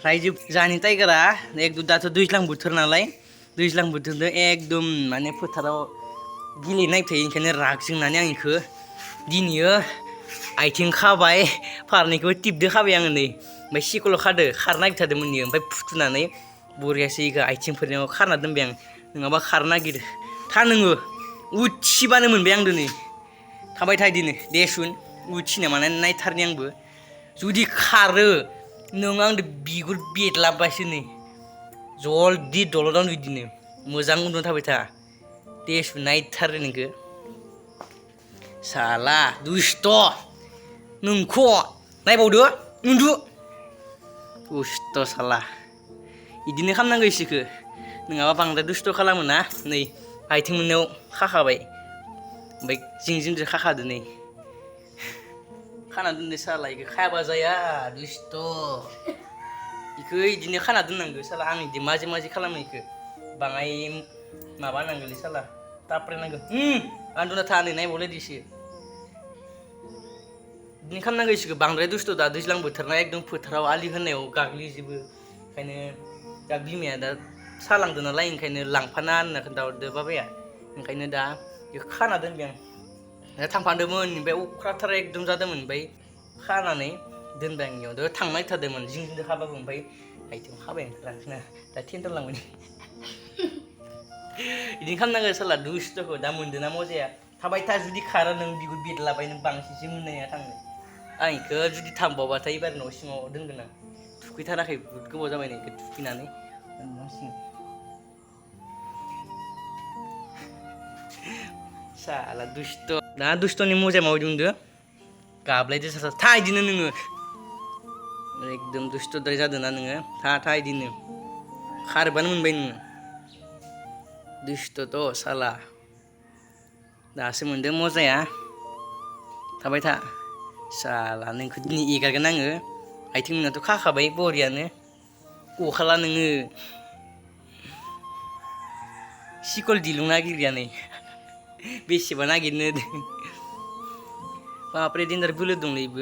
रायजो जानि टाइगारा एकदम दाथ' दैज्लां बोथोर नालाय दैज्लां बोथोरजों एकदम माने फोथाराव गेलेनाय थायो ओंखायनो रागजोंनानै आं इखो दिनैयो आथिं खाबाय फारनैखौबो टिपदो खाबाय आङो नै ओमफ्राय सिकल' खादो खारनो नागिरथारदोंमोन इयो ओमफ्राय फुथुनानै बरियासै इखो आथिंफोरनियाव खारना दोनबाय आं नङाबा खारनो नागिरो था नोङो उथिबानो मोनबाय आं दिनै थाबाय था इदिनो दे सुन उथिना माने नायथारनि आंबो जुदि खारो नों आंदो बिगुर बेदलाबबायसो नै जलदि दलदावनो बिदिनो मोजां उन्दुना थाबाय था दे सुन नायथारो नोंखो साला दुस्ट' नोंख' नायबावदो उन्दु दुस्ट' साला इदिनो खालामनांगौ इसोरखो नङाबा बांद्राय दुस्ट' खालामो ना नै आथिं मोननायाव खाखाबाय ओमफ्राय जिं जिंजों खाखादो नै खाना दोनदो साला इखो खायाबा जाया दुस्ट' इखो इदिनो खाना दोननांगो साला आं इदि माजे माजे खालामो इखो बाङाय माबा नांगोलै साला ताप्रायनांगो उन्दुना था नै नायबावलाय दिसो बिदिनो खालामनांगौ इसोरखो बांद्राय दुस्ट' दा दैज्लां बोथोरना एकदम फोथाराव आलि होनायाव गाग्लिजोबो ओंखायनो दा बिमाया दा सालांदो नालाय ओंखायनो लांफाना होनना खोन्थाहरदो बाबाया ओंखायनो दा बेखौ खाना दोनबाय आं दा थांफादोंमोन ओमफ्राय अख्राथार एकदम जादोंमोन ओमफ्राय खानानै दोनबाय आं इयाव थांनो नागिरथारदोंमोन जिं जिंजों खाबाबो ओमफ्राय आथिं खाबाय आं रानना दा थेन्थर लांबाय बिदिनो खालामनांगो साला दुस्थ'खौ दा मोन्दोंना मजाया थाबाय था जुदि खारो नों बिगुर बेदलाबाय नों बांसिनसो मोननाया थांनो आं इखो जुदि थांबावबाथाय एबार न' सिङाव दोनगोन आं थुखैथाराखै बुहुद गोबाव जाबाय नै इखो थुखैनानै न' सिङाव साला दुस्ट' दा दुस्थ'नि मजाया माबायदि मोनदो गाबलायदो सासा था इदिनो नोङो एकदम दुस्थ'द्राय जादोंना नोङो था इदिनो खारबानो मोनबाय नोङो दुस्थ'थ' साला दासो मोनदों मजाया थाबाय था साला नोंखौ दिनै एगारगोन आङो आथिं मोननाथ' खाखाबाय बरियानो गखाला नोङो सिकल दिलुं नागिरग्राया नै बेसेबा नागिरनो बाब्रे देन्जार बोलो दंलै इबो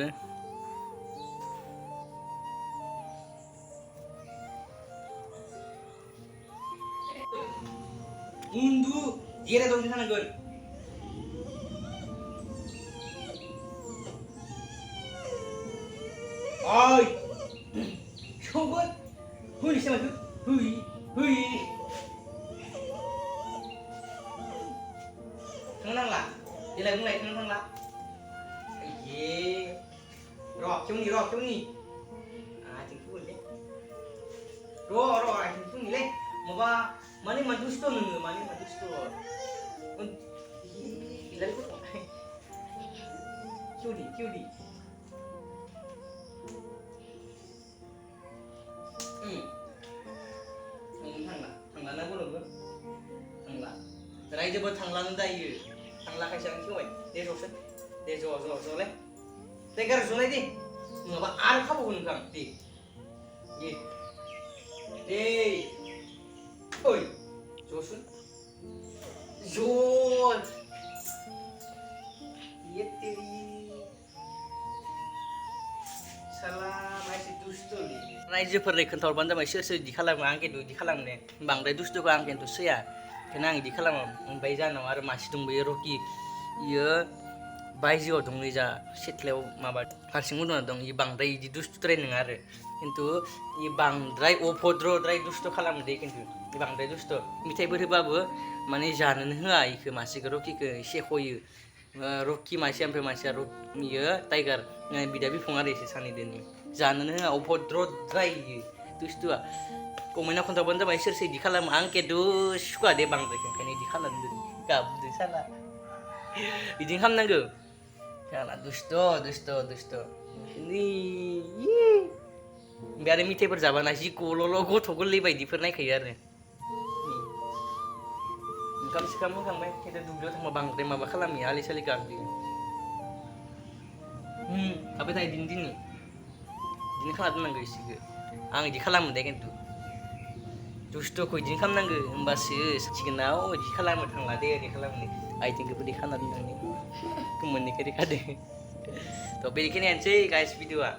उन्दु जिरायदावनो थानांगोन ओइ सौगोन होनोसै माथो होय थांनो नांला देलाय बुंलाय थांनो थांला आइये खेवनि आथिंखौ बोनलै आथिंखौ बोनलै माबा माने मा दुस्ट' नोङो माने मा दुस्ट' खेवदि थांला ना बर'बो थांला रायजोबो थांलानो दायो थांला खायसे आं खेवबाय दे ज'सो दे ज'लाय दे गारि ज'लाय दे नङाबा आरो खाबावगोन नोंथां दे ओइ ज'सो तेरी साला माइसि दुस्थ'लै रायजोफोरनो खोन्थाहरबानो जाबाय सोर इदि खालामो आं खिन्थु इदि खालामनो बांद्राय दुस्थ'खौ आं खिन्थु सैया ओंखायनो आं इदि खालामो ओमफ्राय जानाव आरो मासे दंबोयो रकि इयो बायजोआव दं नै जा सिथ्लायाव माबा हारसिं उन्दुना दं इयो बांद्राय इदि दुस्थ'द्राय नङा आरो खिन्थु इ बांद्राय अभद्रद्राय दुस्त' खालामो दे खिन्थु इ बांद्राय दुस्त' मिथाइफोर होबाबो माने जानोनो होआ इखो मासेखौ रकिखौ सेख'यो रकि मासे ओमफ्राय मासेया इयो टाइगार बिदा बिफं आरो एसे सानैदोनि जानोनो होआ अभद्रद्राय इयो दुस्त'आ कमेन्टआव खोन्थाबानो जाबाय सोर इदि खालामो आं खिन्थु सुखुवा दे बांद्राय ओंखायनो इदि खालामदों गाबदो साला बिदिनो खालामनांगौ साला दुस्त' ओमफ्राय आरो मिथाइफोर जाबाना जि गल'ल' गथ' गोरलै बायदिफोर नायखायो आरो ओंखाम सोखाम होखांबाय खिन्थु दुब्लियाव थांबा बांद्राय माबा खालामो आलि सालि गाग्लियो थाबाय था इदिनो खालामना दोननांगौ इसिखो आं इदि खालामो दे खिन्थु दुस्थ'खौ इदिनो खालामनांगौ होमबासो सानसिगोन ना इदि खालामो थांला दे ओरै खालामनो आथिंखौ बोरै खाना दोननानै गोमोननिखौ ओरै खादो थ' बेखिनियानोसै गाइस भिडिअ'आ